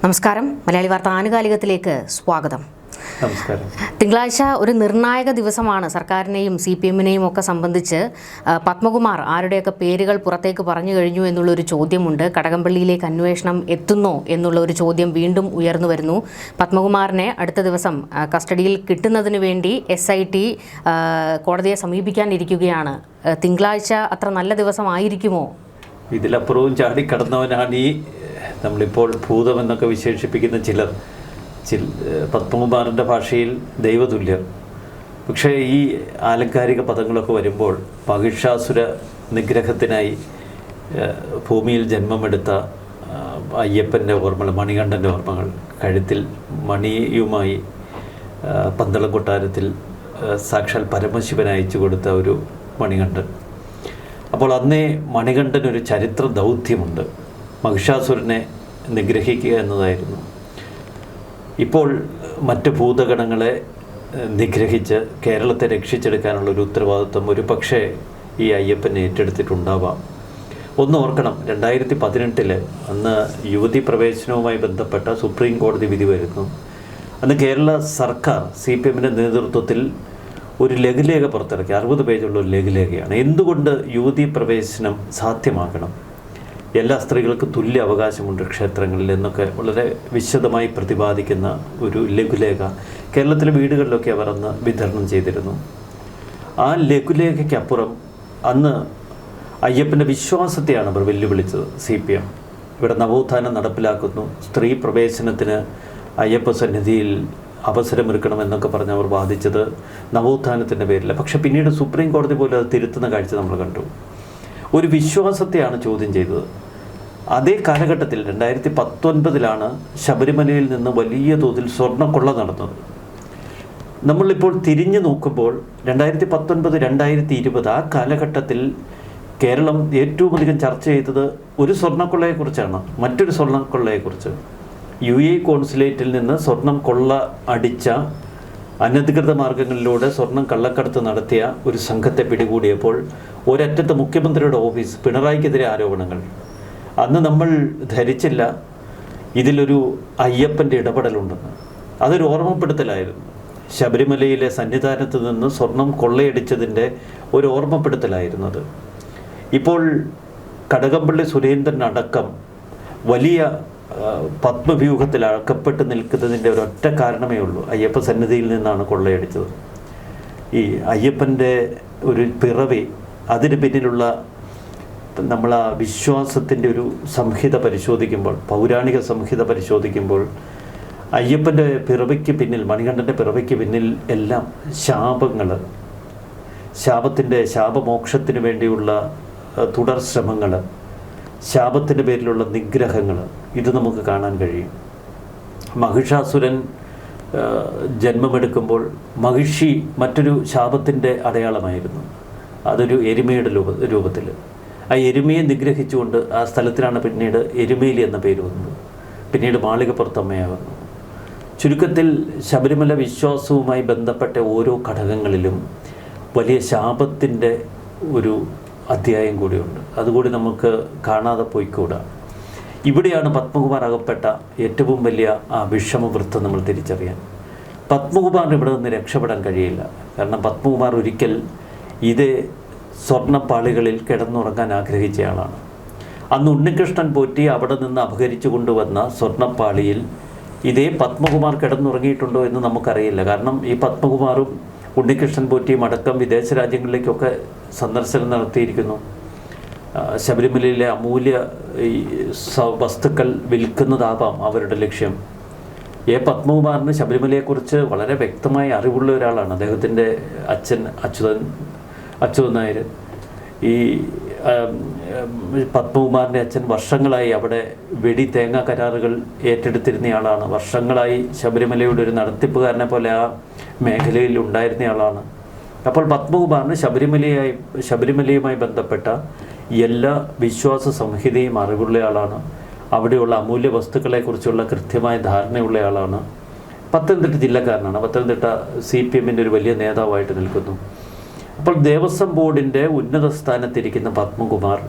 നമസ്കാരം. മലയാളി വാർത്ത ആനുകാലികത്തിലേക്ക് സ്വാഗതം. നമസ്കാരം. തിങ്കളാഴ്ച ഒരു നിർണായക ദിവസമാണ്. സർക്കാരിനെയും CPM-നെയും ഒക്കെ സംബന്ധിച്ച് പത്മകുമാർ ആരുടെയൊക്കെ പേരുകൾ പുറത്തേക്ക് പറഞ്ഞു കഴിഞ്ഞു എന്നുള്ളൊരു ചോദ്യമുണ്ട്. കടകംപള്ളിയിലേക്ക് അന്വേഷണം എത്തുന്നോ എന്നുള്ള ഒരു ചോദ്യം വീണ്ടും ഉയർന്നു വരുന്നു. പത്മകുമാറിനെ അടുത്ത ദിവസം കസ്റ്റഡിയിൽ കിട്ടുന്നതിന് വേണ്ടി SIT കോടതിയെ സമീപിക്കാനിരിക്കുകയാണ്. തിങ്കളാഴ്ച അത്ര നല്ല ദിവസമായിരിക്കുമോ? ഇതിലപ്പുറവും ചാടിക്കടന്നവനാണ് ഈ നമ്മളിപ്പോൾ ഭൂതമെന്നൊക്കെ വിശേഷിപ്പിക്കുന്ന ചിലർ. പത്മകുമാറിൻ്റെ ഭാഷയിൽ ദൈവതുല്യർ. പക്ഷേ ഈ ആലങ്കാരിക പദങ്ങളൊക്കെ വരുമ്പോൾ മഹിഷാസുര നിഗ്രഹത്തിനായി ഭൂമിയിൽ ജന്മമെടുത്ത അയ്യപ്പൻ്റെ ഓർമ്മകൾ, മണികണ്ഠൻ്റെ ഓർമ്മകൾ, കഴുത്തിൽ മണിയുമായി പന്തളം കൊട്ടാരത്തിൽ സാക്ഷാൽ പരമശിവൻ അയച്ചു കൊടുത്ത ഒരു മണികണ്ഠൻ. അപ്പോൾ അന്നേ മണികണ്ഠനൊരു ചരിത്ര ദൗത്യമുണ്ട്. മഹിഷാസുരനെ നിഗ്രഹിക്കുക എന്നതായിരുന്നു. ഇപ്പോൾ മറ്റ് ഭൂതഗണങ്ങളെ നിഗ്രഹിച്ച് കേരളത്തെ രക്ഷിച്ചെടുക്കാനുള്ളൊരു ഉത്തരവാദിത്വം ഒരു പക്ഷേ ഈ അയ്യപ്പനെ ഏറ്റെടുത്തിട്ടുണ്ടാവാം. ഒന്ന് ഓർക്കണം, 2018 അന്ന് യുവതി പ്രവേശനവുമായി ബന്ധപ്പെട്ട സുപ്രീം കോടതി വിധി വരുന്നു. അന്ന് കേരള സർക്കാർ CPM-ൻ്റെ നേതൃത്വത്തിൽ ഒരു ലഘുലേഖ പുറത്തിറക്കി. 60 പേജുള്ള ഒരു ലഘുലേഖയാണ്. എന്തുകൊണ്ട് യുവതി പ്രവേശനം സാധ്യമാക്കണം, എല്ലാ സ്ത്രീകൾക്കും തുല്യ അവകാശമുണ്ട് ക്ഷേത്രങ്ങളിൽ എന്നൊക്കെ വളരെ വിശദമായി പ്രതിപാദിക്കുന്ന ഒരു ലഘുലേഖ കേരളത്തിലെ വീടുകളിലൊക്കെ അവർ അന്ന് വിതരണം ചെയ്തിരുന്നു. ആ ലഘുലേഖയ്ക്കപ്പുറം അന്ന് അയ്യപ്പൻ്റെ വിശ്വാസത്തെയാണ് അവർ വെല്ലുവിളിച്ചത്. CPM ഇവിടെ നവോത്ഥാനം നടപ്പിലാക്കുന്നു, സ്ത്രീ പ്രവേശനത്തിന് അയ്യപ്പ സന്നിധിയിൽ അവസരമൊരുക്കണമെന്നൊക്കെ പറഞ്ഞ് അവർ വാദിച്ചത് നവോത്ഥാനത്തിൻ്റെ പേരില്ല. പക്ഷെ പിന്നീട് സുപ്രീം കോടതി പോലും അത് തിരുത്തുന്ന കാഴ്ച നമ്മൾ കണ്ടു. ഒരു വിശ്വാസത്തെയാണ് ചോദ്യം ചെയ്തത്. അതേ കാലഘട്ടത്തിൽ 2019 ശബരിമലയിൽ നിന്ന് വലിയ തോതിൽ സ്വർണ്ണക്കൊള്ള നടന്നത്. നമ്മളിപ്പോൾ തിരിഞ്ഞു നോക്കുമ്പോൾ 2019, 2020 ആ കാലഘട്ടത്തിൽ കേരളം ഏറ്റവും അധികം ചർച്ച ചെയ്തത് ഒരു സ്വർണ്ണക്കൊള്ളയെക്കുറിച്ചാണ്, മറ്റൊരു സ്വർണ്ണക്കൊള്ളയെക്കുറിച്ച്. UAE കോൺസുലേറ്റിൽ നിന്ന് സ്വർണം കൊള്ള അടിച്ച, അനധികൃത മാർഗങ്ങളിലൂടെ സ്വർണം കള്ളക്കടത്ത് നടത്തിയ ഒരു സംഘത്തെ പിടികൂടിയപ്പോൾ ഒരറ്റത്ത് മുഖ്യമന്ത്രിയുടെ ഓഫീസ്, പിണറായിക്കെതിരെ ആരോപണങ്ങൾ. അന്ന് നമ്മൾ ധരിച്ചില്ല ഇതിലൊരു അയ്യപ്പൻ്റെ ഇടപെടലുണ്ടെന്ന്. അതൊരു ഓർമ്മപ്പെടുത്തലായിരുന്നു. ശബരിമലയിലെ സന്നിധാനത്ത് നിന്ന് സ്വർണം കൊള്ളയടിച്ചതിൻ്റെ ഒരു ഓർമ്മപ്പെടുത്തലായിരുന്നത്. ഇപ്പോൾ കടകംപള്ളി സുരേന്ദ്രൻ അടക്കം വലിയ പത്മവ്യൂഹത്തിൽ അകപ്പെട്ട് നിൽക്കുന്നതിൻ്റെ ഒരൊറ്റ കാരണമേ ഉള്ളൂ, അയ്യപ്പ സന്നിധിയിൽ നിന്നാണ് കൊള്ളയടിച്ചത്. ഈ അയ്യപ്പൻ്റെ ഒരു പിറവി, അതിന് പിന്നിലുള്ള നമ്മൾ ആ വിശ്വാസത്തിൻ്റെ ഒരു സംഹിത പരിശോധിക്കുമ്പോൾ, പൗരാണിക സംഹിത പരിശോധിക്കുമ്പോൾ അയ്യപ്പൻ്റെ പിറവിക്ക് പിന്നിൽ, മണികണ്ഠൻ്റെ പിറവിക്ക് പിന്നിൽ എല്ലാം ശാപങ്ങൾ, ശാപമോക്ഷത്തിന് വേണ്ടിയുള്ള തുടർ ശ്രമങ്ങൾ, ശാപത്തിൻ്റെ പേരിലുള്ള നിഗ്രഹങ്ങൾ, ഇത് നമുക്ക് കാണാൻ കഴിയും. മഹിഷാസുരൻ ജന്മമെടുക്കുമ്പോൾ മഹിഷി മറ്റൊരു ശാപത്തിൻ്റെ അടയാളമായിരുന്നു. അതൊരു എരുമയുടെ രൂപത്തിൽ. ആ എരുമയെ നിഗ്രഹിച്ചുകൊണ്ട് ആ സ്ഥലത്തിനാണ് പിന്നീട് എരുമേലി എന്ന പേര് വന്നത്. പിന്നീട് മാളികപ്പുറത്തമ്മയാകുന്നു. ചുരുക്കത്തിൽ ശബരിമല വിശ്വാസവുമായി ബന്ധപ്പെട്ട ഓരോ ഘടകങ്ങളിലും വലിയ ശാപത്തിൻ്റെ ഒരു അധ്യായം കൂടിയുണ്ട്. അതുകൂടി നമുക്ക് കാണാതെ പോയിക്കൂടാ. ഇവിടെയാണ് പത്മകുമാർ അകപ്പെട്ട ഏറ്റവും വലിയ ആ വിഷമവൃത്തം നമ്മൾ തിരിച്ചറിയാൻ. പത്മകുമാറിന് ഇവിടെ നിന്ന് രക്ഷപ്പെടാൻ കഴിയില്ല. കാരണം പത്മകുമാർ ഒരിക്കൽ ഇതേ സ്വർണ്ണപ്പാളികളിൽ കിടന്നുറങ്ങാൻ ആഗ്രഹിച്ചയാളാണ്. അന്ന് ഉണ്ണികൃഷ്ണൻ പോറ്റി അവിടെ നിന്ന് അപഹരിച്ചു കൊണ്ടുവന്ന സ്വർണ്ണപ്പാളിയിൽ ഇതേ പത്മകുമാർ കിടന്നുറങ്ങിയിട്ടുണ്ടോ എന്ന് നമുക്കറിയില്ല. കാരണം ഈ പത്മകുമാറും ഉണ്ണികൃഷ്ണൻ പോറ്റിയും അടക്കം വിദേശ രാജ്യങ്ങളിലേക്കൊക്കെ സന്ദർശനം നടത്തിയിരിക്കുന്നു. ശബരിമലയിലെ അമൂല്യ വസ്തുക്കൾ വിൽക്കുന്നതാവാം അവരുടെ ലക്ഷ്യം. പത്മകുമാറിന് ശബരിമലയെക്കുറിച്ച് വളരെ വ്യക്തമായി അറിവുള്ള ഒരാളാണ്. അദ്ദേഹത്തിൻ്റെ അച്ഛൻ അച്യുതൻ നായർ, ഈ പത്മകുമാറിൻ്റെ അച്ഛൻ വർഷങ്ങളായി അവിടെ തേങ്ങ കരാറുകൾ ഏറ്റെടുത്തിരുന്നയാളാണ്. വർഷങ്ങളായി ശബരിമലയുടെ ഒരു നടത്തിപ്പുകാരനെ പോലെ ആ മേഖലയിൽ ഉണ്ടായിരുന്നയാളാണ്. അപ്പോൾ പത്മകുമാറിന് ശബരിമലയുമായി ബന്ധപ്പെട്ട എല്ലാ വിശ്വാസ സംഹിതയും അറിവുള്ളയാളാണ്. അവിടെയുള്ള അമൂല്യ വസ്തുക്കളെക്കുറിച്ചുള്ള കൃത്യമായ ധാരണയുള്ളയാളാണ്. പത്തനംതിട്ട ജില്ലക്കാരനാണ്. പത്തനംതിട്ട CPM-ൻ്റെ ഒരു വലിയ നേതാവായിട്ട് നിൽക്കുന്നു. അപ്പോൾ ദേവസ്വം ബോർഡിൻ്റെ ഉന്നത സ്ഥാനത്തിരിക്കുന്ന പത്മകുമാർ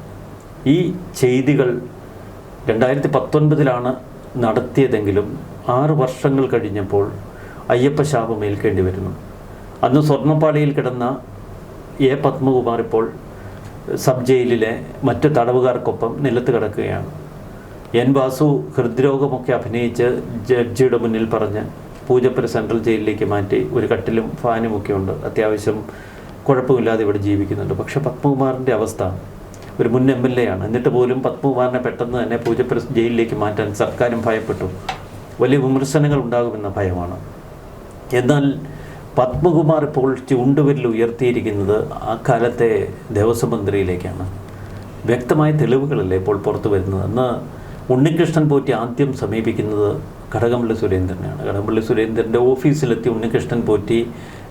ഈ ചെയ്തികൾ 2019 നടത്തിയതെങ്കിലും 6 വർഷങ്ങൾ കഴിഞ്ഞപ്പോൾ അയ്യപ്പശാപം ഏൽക്കേണ്ടി വരുന്നു. അന്ന് സ്വർണ്ണപ്പാളിയിൽ കിടന്ന എ പത്മകുമാർ ഇപ്പോൾ സബ് ജയിലിലെ മറ്റ് തടവുകാർക്കൊപ്പം നിലത്ത് കിടക്കുകയാണ്. എൻ വാസു ഹൃദ്രോഗമൊക്കെ അഭിനയിച്ച് ജഡ്ജിയുടെ മുന്നിൽ പറഞ്ഞ് പൂജപ്പുര സെൻട്രൽ ജയിലിലേക്ക് മാറ്റി. ഒരു കട്ടിലും ഫാനും ഒക്കെ ഉണ്ട്, അത്യാവശ്യം കുഴപ്പമില്ലാതെ ഇവിടെ ജീവിക്കുന്നുണ്ട്. പക്ഷേ പത്മകുമാറിൻ്റെ അവസ്ഥ, ഒരു മുൻ MLA ആണ്, എന്നിട്ട് പോലും പത്മകുമാറിനെ പെട്ടെന്ന് തന്നെ പൂജപ്പുര ജയിലിലേക്ക് മാറ്റാൻ സർക്കാരും ഭയപ്പെട്ടു. വലിയ വിമർശനങ്ങൾ ഉണ്ടാകുമെന്ന ഭയമാണ്. എന്നാൽ പത്മകുമാർ ഇപ്പോൾ ചൂണ്ടുവിരൽ ഉയർത്തിയിരിക്കുന്നത് ആ കാലത്തെ ദേവസ്വം മന്ത്രിയിലേക്കാണ്. വ്യക്തമായ തെളിവുകളല്ലേ ഇപ്പോൾ പുറത്തു വരുന്നത്. അന്ന് ഉണ്ണികൃഷ്ണൻ പോറ്റി ആദ്യം സമീപിക്കുന്നത് കടകംപള്ളി സുരേന്ദ്രനാണ്. കടകംപള്ളി സുരേന്ദ്രൻ്റെ ഓഫീസിലെത്തി ഉണ്ണികൃഷ്ണൻ പോറ്റി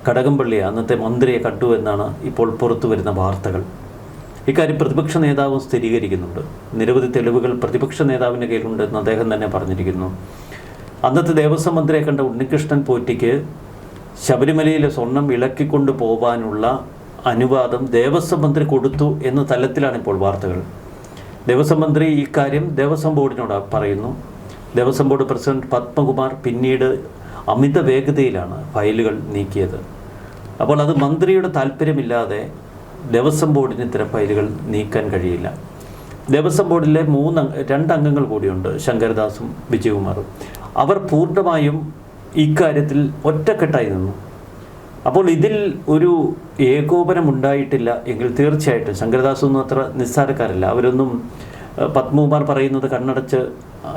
കടകംപള്ളിയെ, അന്നത്തെ മന്ത്രിയെ കണ്ടു എന്നാണ് ഇപ്പോൾ പുറത്തു വരുന്ന വാർത്തകൾ. ഇക്കാര്യം പ്രതിപക്ഷ നേതാവും സ്ഥിരീകരിക്കുന്നുണ്ട്. നിരവധി തെളിവുകൾ പ്രതിപക്ഷ നേതാവിൻ്റെ കയ്യിലുണ്ടെന്ന് അദ്ദേഹം തന്നെ പറഞ്ഞിരിക്കുന്നു. അന്നത്തെ ദേവസ്വം മന്ത്രിയെ കണ്ട ഉണ്ണികൃഷ്ണൻ പോറ്റിക്ക് ശബരിമലയിലെ സ്വർണം ഇളക്കിക്കൊണ്ട് പോകാനുള്ള അനുവാദം ദേവസ്വം മന്ത്രി കൊടുത്തു എന്ന തലത്തിലാണ് ഇപ്പോൾ വാർത്തകൾ. ദേവസ്വം മന്ത്രി ഇക്കാര്യം ദേവസ്വം ബോർഡിനോട് പറയുന്നു. ദേവസ്വം ബോർഡ് പ്രസിഡന്റ് പത്മകുമാർ പിന്നീട് അമിത വേഗതയിലാണ് ഫയലുകൾ നീക്കിയത്. അപ്പോൾ അത് മന്ത്രിയുടെ താല്പര്യമില്ലാതെ ദേവസ്വം ബോർഡിന് ഇത്തരം ഫയലുകൾ നീക്കാൻ കഴിയില്ല. ദേവസ്വം ബോർഡിലെ 2 അംഗങ്ങൾ കൂടിയുണ്ട്, ശങ്കരദാസും വിജയകുമാറും. അവർ പൂർണ്ണമായും ഇക്കാര്യത്തിൽ ഒറ്റക്കെട്ടായി നിന്നു. അപ്പോൾ ഇതിൽ ഒരു ഏകോപനം ഉണ്ടായിട്ടില്ല എങ്കിൽ തീർച്ചയായിട്ടും ശങ്കരദാസൊന്നും അത്ര നിസ്സാരക്കാരല്ല. അവരൊന്നും പത്മകുമാർ പറയുന്നത് കണ്ണടച്ച്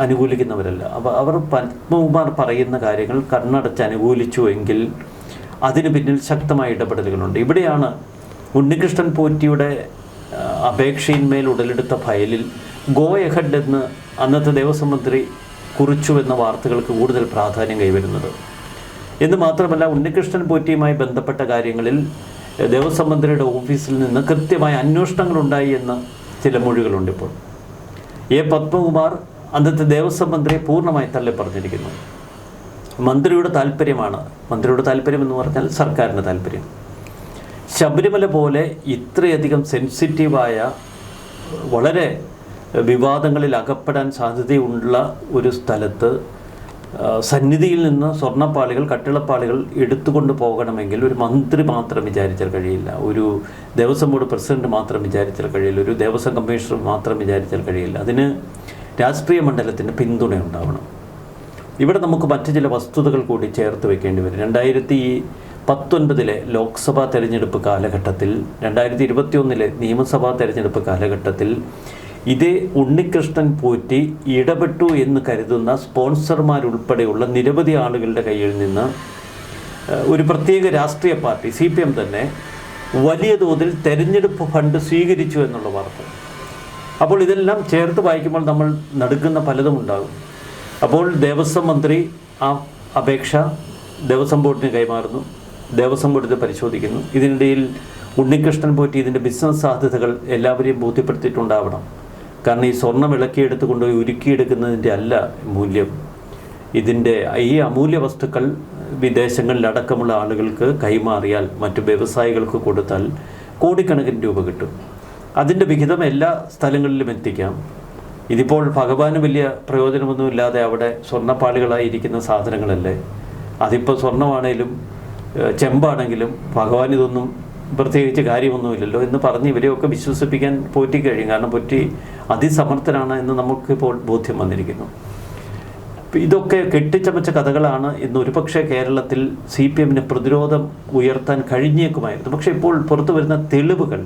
അനുകൂലിക്കുന്നവരല്ല. അപ്പോൾ അവർ പത്മകുമാർ പറയുന്ന കാര്യങ്ങൾ കണ്ണടച്ച് അനുകൂലിച്ചു എങ്കിൽ അതിന് പിന്നിൽ ശക്തമായ ഇടപെടലുകളുണ്ട്. ഇവിടെയാണ് ഉണ്ണികൃഷ്ണൻ പോറ്റിയുടെ അപേക്ഷയിന്മേൽ ഉടലെടുത്ത ഫയലിൽ ഗോ എഹഡ് എന്ന് അന്നത്തെ ദേവസ്വം മന്ത്രി കുറിച്ചുവെന്ന വാർത്തകൾക്ക് കൂടുതൽ പ്രാധാന്യം കൈവരുന്നത്. എന്ന് മാത്രമല്ല, ഉണ്ണികൃഷ്ണൻ പോറ്റിയുമായി ബന്ധപ്പെട്ട കാര്യങ്ങളിൽ ദേവസ്വം മന്ത്രിയുടെ ഓഫീസിൽ നിന്ന് കൃത്യമായ അന്വേഷണങ്ങളുണ്ടായി എന്ന ചില മൊഴികളുണ്ട്. ഇപ്പോൾ എ പത്മകുമാർ അന്നത്തെ ദേവസ്വം മന്ത്രിയെ പൂർണ്ണമായി തള്ളി പറഞ്ഞിരിക്കുന്നു. മന്ത്രിയുടെ താല്പര്യമാണ്, മന്ത്രിയുടെ താല്പര്യം എന്ന് പറഞ്ഞാൽ സർക്കാരിൻ്റെ താല്പര്യം. ശബരിമല പോലെ ഇത്രയധികം സെൻസിറ്റീവായ, വളരെ വിവാദങ്ങളിൽ അകപ്പെടാൻ സാധ്യതയുള്ള ഒരു സ്ഥലത്ത് സന്നിധിയിൽ നിന്ന് സ്വർണ്ണപ്പാളികൾ, കട്ടിളപ്പാളികൾ എടുത്തുകൊണ്ട് പോകണമെങ്കിൽ ഒരു മന്ത്രി മാത്രം വിചാരിച്ചാൽ കഴിയില്ല, ഒരു ദേവസ്വം ബോർഡ് പ്രസിഡന്റ് മാത്രം വിചാരിച്ചാൽ കഴിയില്ല, ഒരു ദേവസ്വം കമ്മീഷണർ മാത്രം വിചാരിച്ചാൽ കഴിയില്ല. അതിന് രാഷ്ട്രീയ മണ്ഡലത്തിൻ്റെ പിന്തുണ ഉണ്ടാവണം. ഇവിടെ നമുക്ക് മറ്റു ചില വസ്തുതകൾ കൂടി ചേർത്ത് വെക്കേണ്ടി വരും. 2019 ലോക്സഭാ തെരഞ്ഞെടുപ്പ് കാലഘട്ടത്തിൽ, 2021 നിയമസഭാ തെരഞ്ഞെടുപ്പ് കാലഘട്ടത്തിൽ ഇതേ ഉണ്ണികൃഷ്ണൻ പോറ്റി ഇടപെട്ടു എന്ന് കരുതുന്ന സ്പോൺസർമാരുൾപ്പെടെയുള്ള നിരവധി ആളുകളുടെ കയ്യിൽ നിന്ന് ഒരു പ്രത്യേക രാഷ്ട്രീയ പാർട്ടി CPM തന്നെ വലിയ തോതിൽ തെരഞ്ഞെടുപ്പ് ഫണ്ട് സ്വീകരിച്ചു എന്നുള്ള വാർത്ത. അപ്പോൾ ഇതെല്ലാം ചേർത്ത് വായിക്കുമ്പോൾ നമ്മൾ നടുക്കുന്ന പലതും ഉണ്ടാകും. അപ്പോൾ ദേവസ്വം മന്ത്രി ആ അപേക്ഷ ദേവസ്വം ബോർഡിന് കൈമാറുന്നു, ദേവസ്വം ബോർഡ് ഇത് പരിശോധിക്കുന്നു. ഇതിനിടയിൽ ഉണ്ണികൃഷ്ണൻ പോറ്റി ഇതിൻ്റെ ബിസിനസ് സാധ്യതകൾ എല്ലാവരെയും ബോധ്യപ്പെടുത്തിയിട്ടുണ്ടാവണം. കാരണം ഈ സ്വർണം ഇളക്കിയെടുത്ത് കൊണ്ടുപോയി ഉരുക്കിയെടുക്കുന്നതിൻ്റെ അല്ല മൂല്യം. ഇതിൻ്റെ ഈ അമൂല്യ വസ്തുക്കൾ വിദേശങ്ങളിലടക്കമുള്ള ആളുകൾക്ക് കൈമാറിയാൽ, മറ്റു വ്യവസായികൾക്ക് കൊടുത്താൽ കോടിക്കണക്കിന് രൂപ കിട്ടും. അതിൻ്റെ വിഹിതം എല്ലാ സ്ഥലങ്ങളിലും എത്തിക്കാം. ഇതിപ്പോൾ ഭഗവാന് വലിയ പ്രയോജനമൊന്നുമില്ലാതെ അവിടെ സ്വർണ്ണപ്പാളികളായിരിക്കുന്ന സാധനങ്ങളല്ലേ. അതിപ്പോൾ സ്വർണ്ണമാണേലും ചെമ്പാണെങ്കിലും ഭഗവാൻ ഇതൊന്നും പ്രത്യേകിച്ച് കാര്യമൊന്നുമില്ലല്ലോ എന്ന് പറഞ്ഞ് ഇവരെയൊക്കെ വിശ്വസിപ്പിക്കാൻ പോറ്റി കഴിയും. കാരണം പോറ്റി അതിസമർത്ഥനാണ് എന്ന് നമുക്കിപ്പോൾ ബോധ്യം വന്നിരിക്കുന്നു. ഇതൊക്കെ കെട്ടിച്ചമച്ച കഥകളാണ് എന്ന് ഒരുപക്ഷെ കേരളത്തിൽ CPMന് പ്രതിരോധം ഉയർത്താൻ കഴിഞ്ഞേക്കുമായിരുന്നു. പക്ഷേ ഇപ്പോൾ പുറത്തു വരുന്ന തെളിവുകൾ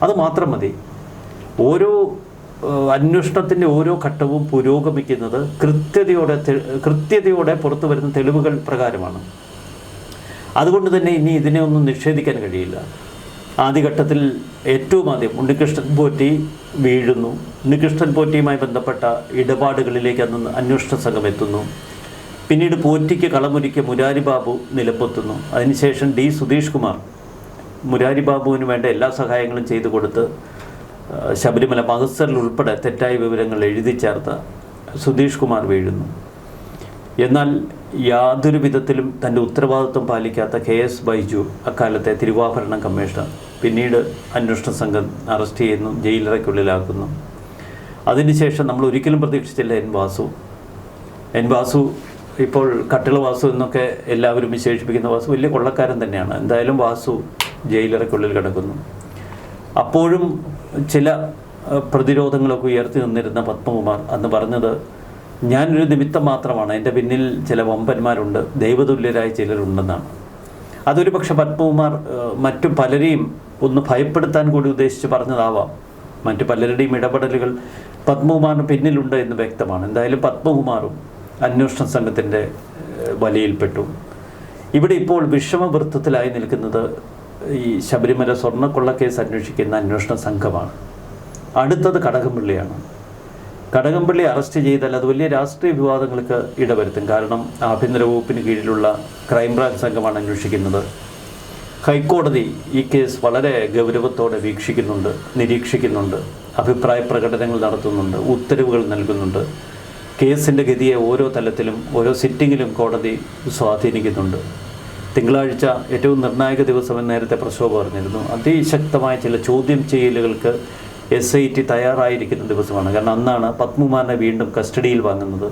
അത് മാത്രം മതി. ഓരോ അന്വേഷണത്തിൻ്റെ ഓരോ ഘട്ടവും പുരോഗമിക്കുന്നത് കൃത്യതയോടെ പുറത്തു വരുന്ന തെളിവുകൾ പ്രകാരമാണ്. അതുകൊണ്ട് തന്നെ ഇനി ഇതിനെ ഒന്നും നിഷേധിക്കാൻ കഴിയില്ല. ആദ്യഘട്ടത്തിൽ ഏറ്റവും ആദ്യം ഉണ്ണികൃഷ്ണൻ പോറ്റി വീഴുന്നു. ഉണ്ണികൃഷ്ണൻ പോറ്റിയുമായി ബന്ധപ്പെട്ട ഇടപാടുകളിലേക്ക് അന്ന് അന്വേഷണ സംഘം എത്തുന്നു. പിന്നീട് പോറ്റിക്ക് കളമൊരുക്കിയ മുരാരി ബാബു നിലപ്പൊത്തുന്നു. അതിനുശേഷം D. സുധീഷ് കുമാർ മുരാരി ബാബുവിന് വേണ്ട എല്ലാ സഹായങ്ങളും ചെയ്തു കൊടുത്ത് ശബരിമല മഹസറിൽ ഉൾപ്പെടെ തെറ്റായ വിവരങ്ങൾ എഴുതി ചേർത്ത സുധീഷ് കുമാർ വീഴുന്നു. എന്നാൽ യാതൊരു വിധത്തിലും തൻ്റെ ഉത്തരവാദിത്വം പാലിക്കാത്ത KS ബൈജു, അക്കാലത്തെ തിരുവാഭരണം കമ്മീഷണർ, പിന്നീട് അന്വേഷണ സംഘം അറസ്റ്റ് ചെയ്യുന്നു, ജയിലറയ്ക്കുള്ളിലാക്കുന്നു. അതിനുശേഷം നമ്മൾ ഒരിക്കലും പ്രതീക്ഷിച്ചില്ല N. വാസു. വാസു ഇപ്പോൾ കട്ടിള വാസു എന്നൊക്കെ എല്ലാവരും വിശേഷിപ്പിക്കുന്ന വാസു വലിയ കൊള്ളക്കാരൻ തന്നെയാണ്. എന്തായാലും വാസു ജയിലറയ്ക്കുള്ളിൽ കിടക്കുന്നു. അപ്പോഴും ചില പ്രതിരോധങ്ങളൊക്കെ ഉയർത്തി നിന്നിരുന്ന പത്മകുമാർ അന്ന് പറഞ്ഞത്, ഞാനൊരു നിമിത്തം മാത്രമാണ്, എൻ്റെ പിന്നിൽ ചില വമ്പന്മാരുണ്ട്, ദൈവതുല്യരായ ചിലരുണ്ടെന്നാണ്. അതൊരു പക്ഷെ പത്മകുമാർ മറ്റു പലരെയും ഒന്ന് ഭയപ്പെടുത്താൻ കൂടി ഉദ്ദേശിച്ച് പറഞ്ഞതാവാം. മറ്റു പലരുടെയും ഇടപെടലുകൾ പത്മകുമാറിന് പിന്നിലുണ്ട് എന്ന് വ്യക്തമാണ്. എന്തായാലും പത്മകുമാറും അന്വേഷണ സംഘത്തിൻ്റെ വലയിൽപ്പെട്ടു. ഇവിടെ ഇപ്പോൾ വിഷമവൃത്തത്തിലായി നിൽക്കുന്നത് ഈ ശബരിമല സ്വർണ്ണക്കൊള്ളക്കേസ് അന്വേഷിക്കുന്ന അന്വേഷണ സംഘമാണ്. അടുത്തത് കടകംപള്ളിയാണ്. കടകംപള്ളി അറസ്റ്റ് ചെയ്താൽ അത് വലിയ രാഷ്ട്രീയ വിവാദങ്ങൾക്ക് ഇടവരുത്തും. കാരണം ആഭ്യന്തര വകുപ്പിന് കീഴിലുള്ള ക്രൈംബ്രാഞ്ച് സംഘമാണ് അന്വേഷിക്കുന്നത്. ഹൈക്കോടതി ഈ കേസ് വളരെ ഗൗരവത്തോടെ വീക്ഷിക്കുന്നുണ്ട്, നിരീക്ഷിക്കുന്നുണ്ട്, അഭിപ്രായ പ്രകടനങ്ങൾ നടത്തുന്നുണ്ട്, ഉത്തരവുകൾ നൽകുന്നുണ്ട്. കേസിൻ്റെ ഗതിയെ ഓരോ തലത്തിലും ഓരോ സിറ്റിങ്ങിലും കോടതി സ്വാധീനിക്കുന്നുണ്ട്. തിങ്കളാഴ്ച ഏറ്റവും നിർണായക ദിവസമെന്ന് നേരത്തെ പ്രശോഭ പറഞ്ഞിരുന്നു. അതിശക്തമായ ചില ചോദ്യം ചെയ്യലുകൾക്ക് SIT തയ്യാറായിരിക്കുന്ന ദിവസമാണ്. കാരണം അന്നാണ് പത്മകുമാറിനെ വീണ്ടും കസ്റ്റഡിയിൽ വാങ്ങുന്നത്.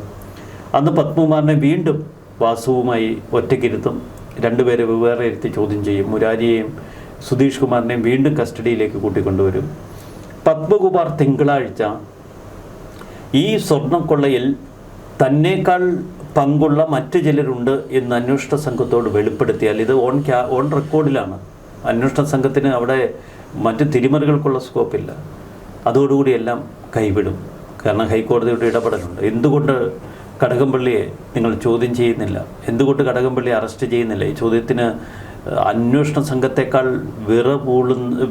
അന്ന് പത്മകുമാറിനെ വീണ്ടും വാസുവുമായി ഒറ്റയ്ക്കിരുത്തും, രണ്ടുപേരെ വെവ്വേറെ ഇരുത്തി ചോദ്യം ചെയ്യും. മുരാരിയെയും സുധീഷ് കുമാറിനെയും വീണ്ടും കസ്റ്റഡിയിലേക്ക് കൂട്ടിക്കൊണ്ടുവരും. പത്മകുമാർ തിങ്കളാഴ്ച ഈ സ്വർണ്ണക്കൊള്ളയിൽ തന്നേക്കാൾ പങ്കുള്ള മറ്റു ചിലരുണ്ട് എന്ന് അന്വേഷണ സംഘത്തോട് വെളിപ്പെടുത്തിയാൽ, ഇത് ഓൺ റെക്കോർഡിലാണ്, അന്വേഷണ സംഘത്തിന് അവിടെ മറ്റ് തിരിമറികൾക്കുള്ള സ്കോപ്പില്ല. അതോടുകൂടി എല്ലാം കൈവിടും. കാരണം ഹൈക്കോടതിയുടെ ഇടപെടലുണ്ട്. എന്തുകൊണ്ട് കടകംപള്ളിയെ നിങ്ങൾ ചോദ്യം ചെയ്യുന്നില്ല? എന്തുകൊണ്ട് കടകംപള്ളിയെ അറസ്റ്റ് ചെയ്യുന്നില്ല? ഈ ചോദ്യത്തിന് അന്വേഷണ സംഘത്തെക്കാൾ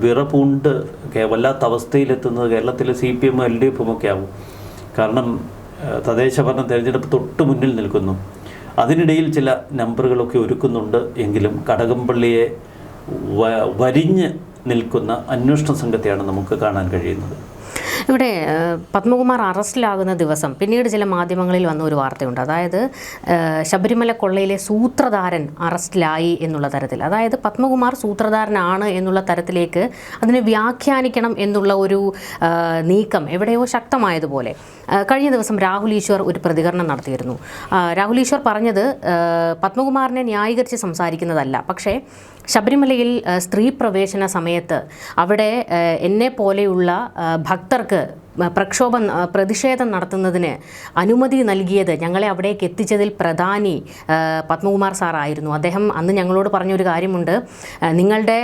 വിറപൂണ്ട് വല്ലാത്ത അവസ്ഥയിലെത്തുന്നത് കേരളത്തിലെ CPM LDF ഒക്കെ ആവും. കാരണം തദ്ദേശ ഭരണ തെരഞ്ഞെടുപ്പ് തൊട്ട് മുന്നിൽ നിൽക്കുന്നു. അതിനിടയിൽ ചില നമ്പറുകളൊക്കെ ഒരുക്കുന്നുണ്ട്. എങ്കിലും കടകംപള്ളിയെ വരിഞ്ഞ് നിൽക്കുന്ന അന്വേഷണ സംഘത്തെയാണ് നമുക്ക് കാണാൻ കഴിയുന്നത്. ഇവിടെ പത്മകുമാർ അറസ്റ്റിലാകുന്ന ദിവസം പിന്നീട് ചില മാധ്യമങ്ങളിൽ വന്ന ഒരു വാർത്തയുണ്ട്. അതായത് ശബരിമല കൊള്ളയിലെ സൂത്രധാരൻ അറസ്റ്റിലായി എന്നുള്ള തരത്തിൽ, അതായത് പത്മകുമാർ സൂത്രധാരനാണ് എന്നുള്ള തരത്തിലേക്ക് അതിനെ വ്യാഖ്യാനിക്കണം എന്നുള്ള ഒരു നീക്കം എവിടെയോ ശക്തമായതുപോലെ കഴിഞ്ഞ ദിവസം രാഹുൽ ഈശ്വർ ഒരു പ്രതികരണം നടത്തിയിരുന്നു. രാഹുൽ ഈശ്വർ പറഞ്ഞത് പത്മകുമാറിനെ ന്യായീകരിച്ച് സംസാരിക്കുന്നതല്ല, പക്ഷേ ശബരിമലയിൽ സ്ത്രീ പ്രവേശന സമയത്ത് അവിടെ എന്നെ പോലെയുള്ള ഭക്തർക്ക് പ്രതിഷേധം നടത്തുന്നതിന് അനുമതി നൽകിയത്, ഞങ്ങളെ അവിടേക്ക് എത്തിച്ചതിൽ പ്രധാനി പത്മകുമാർ സാറായിരുന്നു. അദ്ദേഹം അന്ന് ഞങ്ങളോട് പറഞ്ഞൊരു കാര്യമുണ്ട്, നിങ്ങളുടെ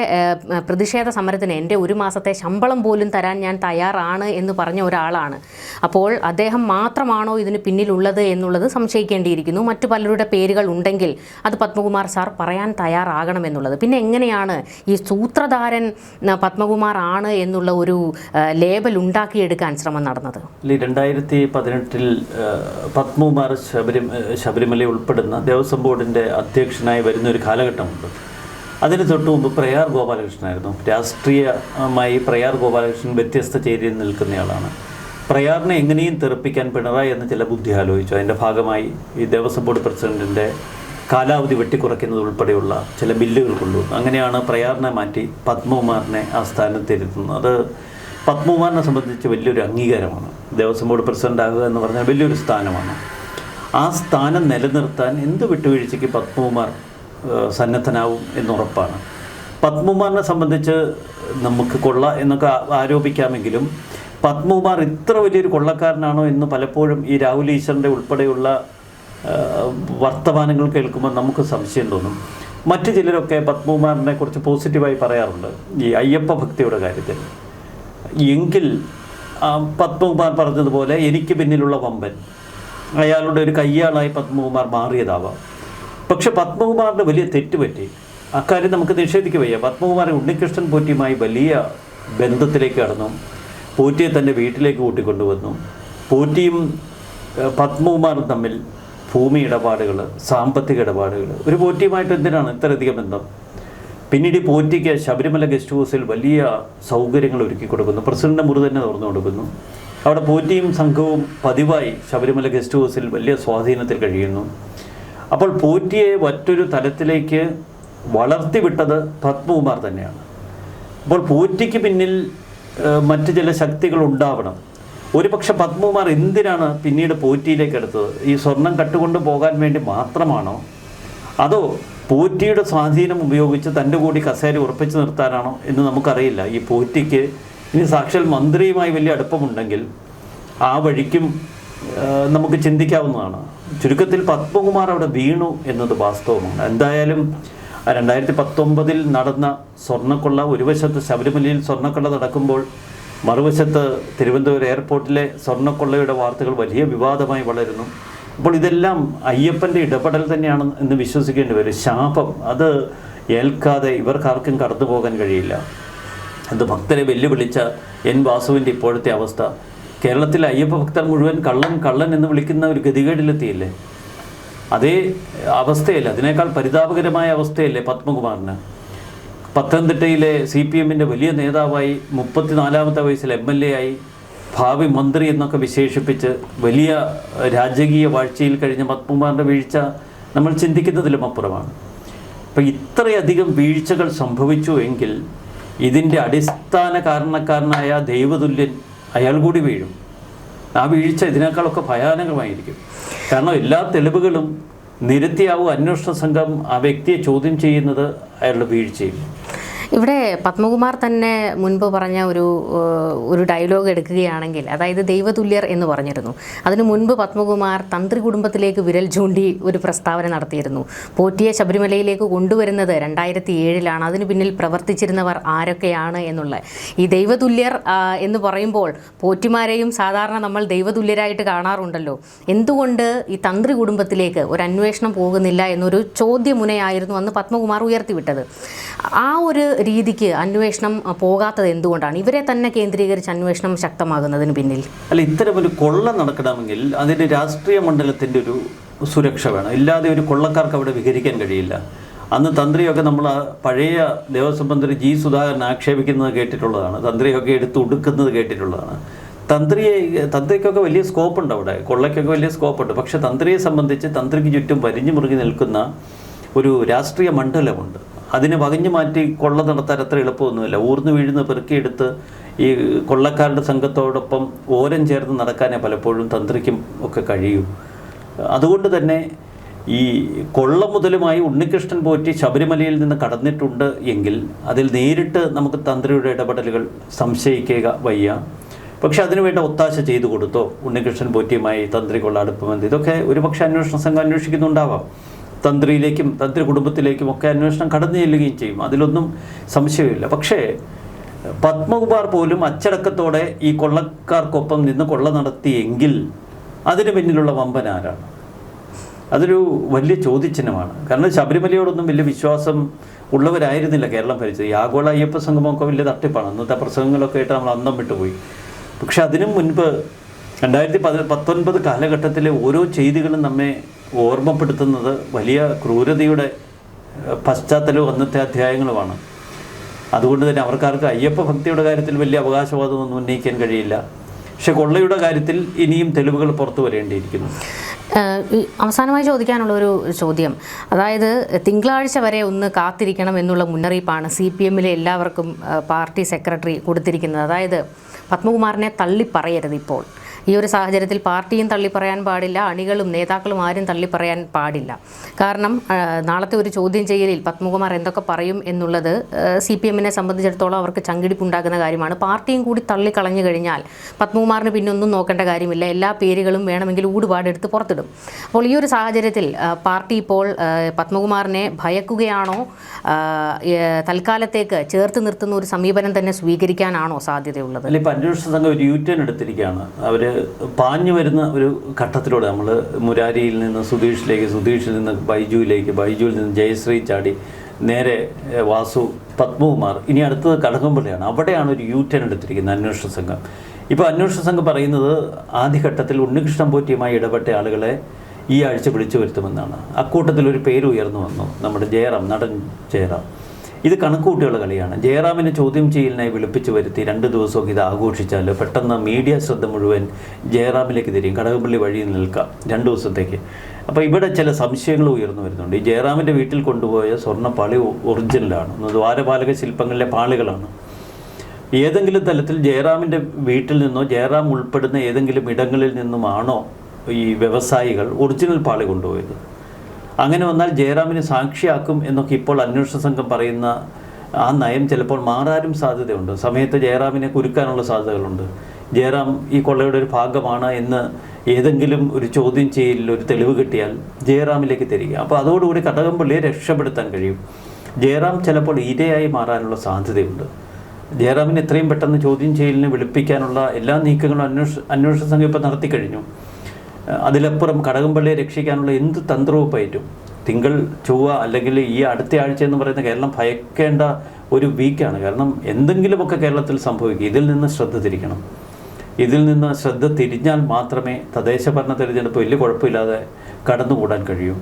പ്രതിഷേധ സമരത്തിന് എൻ്റെ 1 മാസത്തെ ശമ്പളം പോലും തരാൻ ഞാൻ തയ്യാറാണ് എന്ന് പറഞ്ഞ ഒരാളാണ്. അപ്പോൾ അദ്ദേഹം മാത്രമാണോ ഇതിന് പിന്നിലുള്ളത് എന്നുള്ളത് സംശയിക്കേണ്ടിയിരിക്കുന്നു. മറ്റു പലരുടെ പേരുകൾ ഉണ്ടെങ്കിൽ അത് പത്മകുമാർ സാർ പറയാൻ തയ്യാറാകണമെന്നുള്ളത്. പിന്നെ എങ്ങനെയാണ് ഈ സൂത്രധാരൻ പത്മകുമാർ ആണ് എന്നുള്ള ഒരു ലേബൽ ഉണ്ടാക്കിയെടുക്കാൻ ശ്രമം നടന്നത്? 2018 പത്മകുമാർ ശബരിമല ഉൾപ്പെടുന്ന ദേവസ്വം ബോർഡിൻ്റെ അധ്യക്ഷനായി വരുന്ന ഒരു കാലഘട്ടമുണ്ട്. അതിന് തൊട്ട് മുമ്പ് പ്രയാർ ഗോപാലകൃഷ്ണനായിരുന്നു. രാഷ്ട്രീയമായി പ്രയാർ ഗോപാലകൃഷ്ണൻ വ്യത്യസ്ത ചേരിയിൽ നിൽക്കുന്നയാളാണ്. പ്രയാറിനെ എങ്ങനെയും തെറിപ്പിക്കാൻ പിണറായി എന്ന് ചില ബുദ്ധി ആലോചിച്ചു. അതിൻ്റെ ഭാഗമായി ഈ ദേവസ്വം ബോർഡ് പ്രസിഡന്റിൻ്റെ കാലാവധി വെട്ടിക്കുറയ്ക്കുന്നത് ഉൾപ്പെടെയുള്ള ചില ബില്ലുകൾ കൊണ്ടുവന്നു. അങ്ങനെയാണ് പ്രയാറിനെ മാറ്റി പത്മകുമാറിനെ ആ സ്ഥാനത്തിരുത്തുന്നത്. അത് പത്മകുമാറിനെ സംബന്ധിച്ച് വലിയൊരു അംഗീകാരമാണ്. ദേവസ്വം ബോർഡ് പ്രസിഡന്റ് ആകുക എന്ന് പറഞ്ഞാൽ വലിയൊരു സ്ഥാനമാണ്. ആ സ്ഥാനം നിലനിർത്താൻ എന്ത് വിട്ടുവീഴ്ചയ്ക്ക് പത്മകുമാർ സന്നദ്ധനാവും എന്നുറപ്പാണ്. പത്മകുമാറിനെ സംബന്ധിച്ച് നമുക്ക് കൊള്ള എന്നൊക്കെ ആരോപിക്കാമെങ്കിലും പത്മകുമാർ ഇത്ര വലിയൊരു കൊള്ളക്കാരനാണോ എന്ന് പലപ്പോഴും ഈ രാഹുൽ ഈശ്വറിൻ്റെ ഉൾപ്പെടെയുള്ള വർത്തമാനങ്ങൾ കേൾക്കുമ്പോൾ നമുക്ക് സംശയം തോന്നും. മറ്റു ചിലരൊക്കെ പത്മകുമാറിനെ കുറിച്ച് പോസിറ്റീവായി പറയാറുണ്ട് ഈ അയ്യപ്പ ഭക്തിയുടെ കാര്യത്തിൽ. എങ്കിൽ പത്മകുമാർ പറഞ്ഞതുപോലെ എനിക്ക് പിന്നിലുള്ള വമ്പൻ, അയാളുടെ ഒരു കയ്യാളായി പത്മകുമാർ മാറിയതാവാം. പക്ഷെ പത്മകുമാറിൻ്റെ വലിയ തെറ്റുപറ്റി, അക്കാര്യം നമുക്ക് നിഷേധിക്കുക വയ്യ. പത്മകുമാർ ഉണ്ണികൃഷ്ണൻ പോറ്റിയുമായി വലിയ ബന്ധത്തിലേക്ക് കടന്നു. പോറ്റിയെ തൻ്റെ വീട്ടിലേക്ക് കൂട്ടിക്കൊണ്ടുവന്നു. പോറ്റിയും പത്മകുമാറും തമ്മിൽ ഭൂമി ഇടപാടുകൾ, സാമ്പത്തിക ഇടപാടുകൾ. ഒരു പോറ്റിയുമായിട്ട് എന്തിനാണ് ഇത്രയധികം ബന്ധം? പിന്നീട് ഈ പോറ്റിക്ക് ശബരിമല ഗസ്റ്റ് ഹൗസിൽ വലിയ സൗകര്യങ്ങൾ ഒരുക്കി കൊടുക്കുന്നു. പ്രസിഡന്റ് മുറി തന്നെ തുറന്നു കൊടുക്കുന്നു. അവിടെ പോറ്റിയും സംഘവും പതിവായി ശബരിമല ഗസ്റ്റ് ഹൗസിൽ വലിയ സ്വാധീനത്തിൽ കഴിയുന്നു. അപ്പോൾ പോറ്റിയെ മറ്റൊരു തലത്തിലേക്ക് വളർത്തിവിട്ടത് പത്മകുമാർ തന്നെയാണ്. അപ്പോൾ പോറ്റിക്ക് പിന്നിൽ മറ്റ് ചില ശക്തികൾ ഉണ്ടാവണം. ഒരുപക്ഷെ പത്മകുമാർ എന്തിനാണ് പിന്നീട് പോറ്റിയിലേക്ക് എടുത്തത്? ഈ സ്വർണം കട്ടുകൊണ്ട് പോകാൻ വേണ്ടി മാത്രമാണോ, അതോ പോറ്റിയുടെ സ്വാധീനം ഉപയോഗിച്ച് തൻ്റെ കൂടി കസേര ഉറപ്പിച്ച് നിർത്താനാണോ എന്ന് നമുക്കറിയില്ല. ഈ പോറ്റിക്ക് ഇനി സാക്ഷാൽ മന്ത്രിയുമായി വലിയ അടുപ്പമുണ്ടെങ്കിൽ ആ വഴിക്കും നമുക്ക് ചിന്തിക്കാവുന്നതാണ്. ചുരുക്കത്തിൽ പത്മകുമാർ അവിടെ വീണു എന്നത് വാസ്തവമാണ്. എന്തായാലും 2019 നടന്ന സ്വർണ്ണക്കൊള്ള, ഒരു വശത്ത് ശബരിമലയിൽ സ്വർണ്ണക്കൊള്ള നടക്കുമ്പോൾ മറുവശത്ത് തിരുവനന്തപുരം എയർപോർട്ടിലെ സ്വർണ്ണക്കൊള്ളയുടെ വാർത്തകൾ വലിയ വിവാദമായി വളരുന്നു. അപ്പോൾ ഇതെല്ലാം അയ്യപ്പൻ്റെ ഇടപെടൽ തന്നെയാണ് എന്ന് വിശ്വസിക്കേണ്ടി വരും. ശാപം അത് ഏൽക്കാതെ ഇവർക്കാർക്കും കടന്നു പോകാൻ കഴിയില്ല. അത് ഭക്തരെ വെല്ലുവിളിച്ച എൻ വാസുവിൻ്റെ ഇപ്പോഴത്തെ അവസ്ഥ, കേരളത്തിലെ അയ്യപ്പ ഭക്തർ മുഴുവൻ കള്ളൻ കള്ളൻ എന്ന് വിളിക്കുന്ന ഒരു ഗതികേടിലെത്തിയില്ലേ? അതേ അവസ്ഥയല്ലേ, അതിനേക്കാൾ പരിതാപകരമായ അവസ്ഥയല്ലേ പത്മകുമാറിന്? പത്തനംതിട്ടയിലെ CPM-ൻ്റെ വലിയ നേതാവായി 34-ാമത്തെ വയസ്സിൽ MLA ആയി ഭാവി മന്ത്രി എന്നൊക്കെ വിശേഷിപ്പിച്ച് വലിയ രാജകീയ വാഴ്ചയിൽ കഴിഞ്ഞ പത്മകുമാറിൻ്റെ വീഴ്ച നമ്മൾ ചിന്തിക്കുന്നതിലും അപ്പുറമാണ്. അപ്പം ഇത്രയധികം വീഴ്ചകൾ സംഭവിച്ചു എങ്കിൽ ഇതിൻ്റെ അടിസ്ഥാന കാരണക്കാരനായ ദൈവതുല്യൻ അയാൾ കൂടി വീഴും. ആ വീഴ്ച ഇതിനേക്കാളൊക്കെ ഭയാനകമായിരിക്കും. കാരണം എല്ലാ തെളിവുകളും നിരത്തിയാവും അന്വേഷണ സംഘം ആ വ്യക്തിയെ ചോദ്യം ചെയ്യുന്നത് അയാളുടെ വീഴ്ചയും. ഇവിടെ പത്മകുമാർ തന്നെ മുൻപ് പറഞ്ഞ ഒരു ഡയലോഗ് എടുക്കുകയാണെങ്കിൽ, അതായത് ദൈവതുല്യർ എന്ന് പറഞ്ഞിരുന്നു. അതിനു മുൻപ് പത്മകുമാർ തന്ത്രി കുടുംബത്തിലേക്ക് വിരൽ ചൂണ്ടി ഒരു പ്രസ്താവന നടത്തിയിരുന്നു. പോറ്റിയെ ശബരിമലയിലേക്ക് കൊണ്ടുവരുന്നത് 2007-ലാണ്. അതിന് പിന്നിൽ പ്രവർത്തിച്ചിരുന്നവർ ആരൊക്കെയാണ് എന്നുള്ള. ഈ ദൈവതുല്യർ എന്ന് പറയുമ്പോൾ പോറ്റിമാരെയും സാധാരണ നമ്മൾ ദൈവതുല്യരായിട്ട് കാണാറുണ്ടല്ലോ. എന്തുകൊണ്ട് ഈ തന്ത്രി കുടുംബത്തിലേക്ക് ഒരു അന്വേഷണം പോകുന്നില്ല എന്നൊരു ചോദ്യമുനയായിരുന്നു അന്ന് പത്മകുമാർ ഉയർത്തിവിട്ടത്. ആ ഒരു രീതിക്ക് അന്വേഷണം പോകാത്തത് എന്തുകൊണ്ടാണ്? ഇവരെ തന്നെ കേന്ദ്രീകരിച്ച് അന്വേഷണം ശക്തമാകുന്നതിന് പിന്നിൽ അല്ല, ഇത്തരമൊരു കൊള്ള നടക്കണമെങ്കിൽ അതിന് രാഷ്ട്രീയ മണ്ഡലത്തിൻ്റെ ഒരു സുരക്ഷ വേണം. ഇല്ലാതെ ഒരു കൊള്ളക്കാർക്ക് അവിടെ വിഹരിക്കാൻ കഴിയില്ല. അന്ന് തന്ത്രിയൊക്കെ നമ്മൾ പഴയ ദേവസ്വം മന്ത്രി G. സുധാകരൻ ആക്ഷേപിക്കുന്നത് കേട്ടിട്ടുള്ളതാണ്. തന്ത്രിയൊക്കെ എടുത്ത് ഉടുക്കുന്നത് കേട്ടിട്ടുള്ളതാണ്. തന്ത്രിക്കൊക്കെ വലിയ സ്കോപ്പുണ്ട് അവിടെ, കൊള്ളയ്ക്കൊക്കെ വലിയ സ്കോപ്പുണ്ട്. പക്ഷെ തന്ത്രിയെ സംബന്ധിച്ച് തന്ത്രിക്ക് ചുറ്റും വരിഞ്ഞു മുറുകി നിൽക്കുന്ന ഒരു രാഷ്ട്രീയ മണ്ഡലമുണ്ട്. അതിനെ വകഞ്ഞു മാറ്റി കൊള്ള നടത്താൻ അത്ര എളുപ്പമൊന്നുമില്ല. ഊർന്നു വീഴുന്ന പെറുക്കിയെടുത്ത് ഈ കൊള്ളക്കാരുടെ സംഘത്തോടൊപ്പം ഓരം ചേർന്ന് നടക്കാനേ പലപ്പോഴും തന്ത്രിക്കും ഒക്കെ കഴിയൂ. അതുകൊണ്ട് തന്നെ ഈ കൊള്ള മുതലുമായി ഉണ്ണികൃഷ്ണൻ പോറ്റി ശബരിമലയിൽ നിന്ന് കടന്നിട്ടുണ്ട് എങ്കിൽ അതിൽ നേരിട്ട് നമുക്ക് തന്ത്രിയുടെ ഇടപെടലുകൾ സംശയിക്കുക വയ്യ. പക്ഷെ അതിനുവേണ്ട ഒത്താശ ചെയ്തു കൊടുത്തോ ഉണ്ണികൃഷ്ണൻ പോറ്റിയുമായി തന്ത്രിക്കുള്ള അടുപ്പമെന്ത്, ഇതൊക്കെ ഒരുപക്ഷെ അന്വേഷണ സംഘം അന്വേഷിക്കുന്നുണ്ടാവാം. തന്ത്രിയിലേക്കും തന്ത്രി കുടുംബത്തിലേക്കും ഒക്കെ അന്വേഷണം കടന്നു ചെല്ലുകയും ചെയ്യും, അതിലൊന്നും സംശയമില്ല. പക്ഷേ പത്മകുമാർ പോലും അച്ചടക്കത്തോടെ ഈ കൊള്ളക്കാർക്കൊപ്പം നിന്ന് കൊള്ള നടത്തിയെങ്കിൽ അതിന് പിന്നിലുള്ള വമ്പൻ ആരാണ്? അതൊരു വലിയ ചോദ്യചിഹ്നമാണ്. കാരണം ശബരിമലയോടൊന്നും വലിയ വിശ്വാസം ഉള്ളവരായിരുന്നില്ല കേരളം ഭരിച്ചത്. ഈ ആഗോള അയ്യപ്പ സംഗമമൊക്കെ വലിയ തട്ടിപ്പാണ്. അന്നത്തെ പ്രസംഗങ്ങളൊക്കെ ആയിട്ട് നമ്മൾ അന്തം വിട്ടുപോയി. പക്ഷെ അതിനു മുൻപ് 2019 കാലഘട്ടത്തിലെ ഓരോ ചെയ്തികളും നമ്മെ ഓർമ്മപ്പെടുത്തുന്നത് വലിയ ക്രൂരതയുടെ പശ്ചാത്തലവും അന്നത്തെ അധ്യായങ്ങളുമാണ്. അതുകൊണ്ട് തന്നെ അവർക്കാർക്ക് അയ്യപ്പ ഭക്തിയുടെ കാര്യത്തിൽ വലിയ അവകാശവാദമൊന്നും ഉന്നയിക്കാൻ കഴിയില്ല. പക്ഷെ കൊള്ളയുടെ കാര്യത്തിൽ ഇനിയും തെളിവുകൾ പുറത്തു വരേണ്ടിയിരിക്കുന്നു. അവസാനമായി ചോദിക്കാനുള്ള ഒരു ചോദ്യം, അതായത് തിങ്കളാഴ്ച വരെ ഒന്ന് കാത്തിരിക്കണം എന്നുള്ള മുന്നറിയിപ്പാണ് CPM-ലെ എല്ലാവർക്കും പാർട്ടി സെക്രട്ടറി കൊടുത്തിരിക്കുന്നത്. അതായത് പത്മകുമാറിനെ തള്ളിപ്പറയരുത്. ഇപ്പോൾ ഈ ഒരു സാഹചര്യത്തിൽ പാർട്ടിയും തള്ളിപ്പറയാൻ പാടില്ല, അണികളും നേതാക്കളും ആരും തള്ളിപ്പറയാൻ പാടില്ല. കാരണം നാളത്തെ ഒരു ചോദ്യം ചെയ്യലിൽ പത്മകുമാർ എന്തൊക്കെ പറയും എന്നുള്ളത് CPM-നെ സംബന്ധിച്ചിടത്തോളം അവർക്ക് ചങ്കിടിപ്പുണ്ടാക്കുന്ന കാര്യമാണ്. പാർട്ടിയും കൂടി തള്ളിക്കളഞ്ഞു കഴിഞ്ഞാൽ പത്മകുമാറിന് പിന്നെ ഒന്നും നോക്കേണ്ട കാര്യമില്ല. എല്ലാ പേരുകളും വേണമെങ്കിൽ ഊടുപാടെടുത്ത് പുറത്തിടും. അപ്പോൾ ഈ ഒരു സാഹചര്യത്തിൽ പാർട്ടി ഇപ്പോൾ പത്മകുമാറിനെ ഭയക്കുകയാണോ, തൽക്കാലത്തേക്ക് ചേർത്ത് നിർത്തുന്ന ഒരു സമീപനം തന്നെ സ്വീകരിക്കാനാണോ സാധ്യതയുള്ളത്? അല്ലെ, ഇപ്പം അന്വേഷണ സംഘം ഒരു U-turn എടുത്തിരിക്കുകയാണ്. അവർ പാഞ്ഞു വരുന്ന ഒരു ഘട്ടത്തിലൂടെ നമ്മൾ മുരാരിയിൽ നിന്ന് സുധീഷിലേക്ക്, സുധീഷിൽ നിന്ന് ബൈജുവിലേക്ക്, ബൈജുവിൽ നിന്ന് ജയശ്രീ ചാടി നേരെ വാസു, പത്മകുമാർ, ഇനി അടുത്തത് കടകംപള്ളിയാണ്. അവിടെയാണ് ഒരു U-turn എടുത്തിരിക്കുന്നത് അന്വേഷണ സംഘം. ഇപ്പോൾ അന്വേഷണ സംഘം പറയുന്നത് ആദ്യഘട്ടത്തിൽ ഉണ്ണികൃഷ്ണൻ പോറ്റിയുമായി ഇടപെട്ട ആളുകളെ ഈ ആഴ്ച വിളിച്ചു വരുത്തുമെന്നാണ്. അക്കൂട്ടത്തിൽ ഒരു പേര് ഉയർന്നു വന്നു, നമ്മുടെ ജയറാം, നടൻ ജയറാം. ഇത് കണക്കുകൂട്ടിയുള്ള കളിയാണ്. ജയറാമിനെ ചോദ്യം ചെയ്യലിനായി വിളിപ്പിച്ച് വരുത്തി 2 ദിവസമൊക്കെ ഇത് ആഘോഷിച്ചാൽ പെട്ടെന്ന് മീഡിയ ശ്രദ്ധ മുഴുവൻ ജയറാമിലേക്ക് തിരിയും. കടകംപള്ളി വഴി നിൽക്കാം 2 ദിവസത്തേക്ക്. അപ്പോൾ ഇവിടെ ചില സംശയങ്ങൾ ഉയർന്നു വരുന്നുണ്ട്. ഈ ജയറാമിൻ്റെ വീട്ടിൽ കൊണ്ടുപോയ സ്വർണ്ണപ്പാളി ഒറിജിനലാണ്, ദ്വാരപാലക ശില്പങ്ങളിലെ പാളികളാണ്. ഏതെങ്കിലും തലത്തിൽ ജയറാമിൻ്റെ വീട്ടിൽ നിന്നോ ജയറാം ഉൾപ്പെടുന്ന ഏതെങ്കിലും ഇടങ്ങളിൽ നിന്നുമാണോ ഈ വ്യവസായികൾ ഒറിജിനൽ പാളി കൊണ്ടുപോയത്? അങ്ങനെ വന്നാൽ ജയറാമിനെ സാക്ഷിയാക്കും എന്നൊക്കെ ഇപ്പോൾ അന്വേഷണ സംഘം പറയുന്ന ആ നയം ചിലപ്പോൾ മാറാനും സാധ്യതയുണ്ട്. സമയത്ത് ജയറാമിനെ കുരുക്കാനുള്ള സാധ്യതകളുണ്ട്. ജയറാം ഈ കൊള്ളയുടെ ഒരു ഭാഗമാണ് എന്ന് ഏതെങ്കിലും ഒരു ചോദ്യം ചെയ്യലിൽ ഒരു തെളിവ് കിട്ടിയാൽ ജയറാമിലേക്ക് തിരികെ. അപ്പോൾ അതോടുകൂടി കടകംപള്ളിയെ രക്ഷപ്പെടുത്താൻ കഴിയും. ജയറാം ചിലപ്പോൾ ഇരയായി മാറാനുള്ള സാധ്യതയുണ്ട്. ജയറാമിനെ എത്രയും പെട്ടെന്ന് ചോദ്യം ചെയ്യലിന് വിളിപ്പിക്കാനുള്ള എല്ലാ നീക്കങ്ങളും അന്വേഷണ സംഘം ഇപ്പോൾ നടത്തിക്കഴിഞ്ഞു. അതിലപ്പുറം കടകംപള്ളിയെ രക്ഷിക്കാനുള്ള എന്ത് തന്ത്രവും പയറ്റും. തിങ്കൾ ചൊവ്വ അല്ലെങ്കിൽ ഈ അടുത്ത ആഴ്ച എന്ന് പറയുന്ന കേരളം ഭയക്കേണ്ട ഒരു വീക്കാണ്. കാരണം എന്തെങ്കിലുമൊക്കെ കേരളത്തിൽ സംഭവിക്കും. ഇതിൽ നിന്ന് ശ്രദ്ധ തിരിക്കണം. ഇതിൽ നിന്ന് ശ്രദ്ധ തിരിഞ്ഞാൽ മാത്രമേ തദ്ദേശ ഭരണ തെരഞ്ഞെടുപ്പ് വലിയ കുഴപ്പമില്ലാതെ കടന്നുകൂടാൻ കഴിയൂ.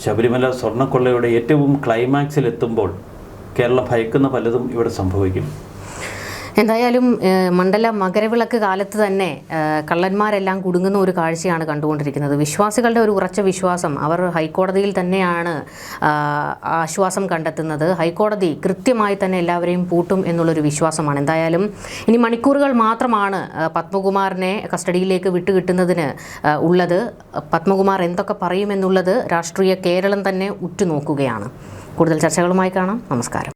ശബരിമല സ്വർണ്ണക്കൊള്ളയുടെ ഏറ്റവും ക്ലൈമാക്സിലെത്തുമ്പോൾ കേരളം ഭയക്കുന്ന പലതും ഇവിടെ സംഭവിക്കും. എന്തായാലും മണ്ഡല മകരവിളക്ക് കാലത്ത് തന്നെ കള്ളന്മാരെല്ലാം കുടുങ്ങുന്ന ഒരു കാഴ്ചയാണ് കണ്ടുകൊണ്ടിരിക്കുന്നത്. വിശ്വാസികളുടെ ഒരു ഉറച്ച വിശ്വാസം, അവർ ഹൈക്കോടതിയിൽ തന്നെയാണ് ആശ്വാസം കണ്ടെത്തുന്നത്. ഹൈക്കോടതി കൃത്യമായി തന്നെ എല്ലാവരെയും പൂട്ടും എന്നുള്ളൊരു വിശ്വാസമാണ്. എന്തായാലും ഇനി മണിക്കൂറുകൾ മാത്രമാണ് പത്മകുമാറിനെ കസ്റ്റഡിയിലേക്ക് വിട്ടുകിട്ടുന്നതിന് ഉള്ളത്. പത്മകുമാർ എന്തൊക്കെ പറയുമെന്നുള്ളത് രാഷ്ട്രീയ കേരളം തന്നെ ഉറ്റുനോക്കുകയാണ്. കൂടുതൽ ചർച്ചകളുമായി കാണാം. നമസ്കാരം.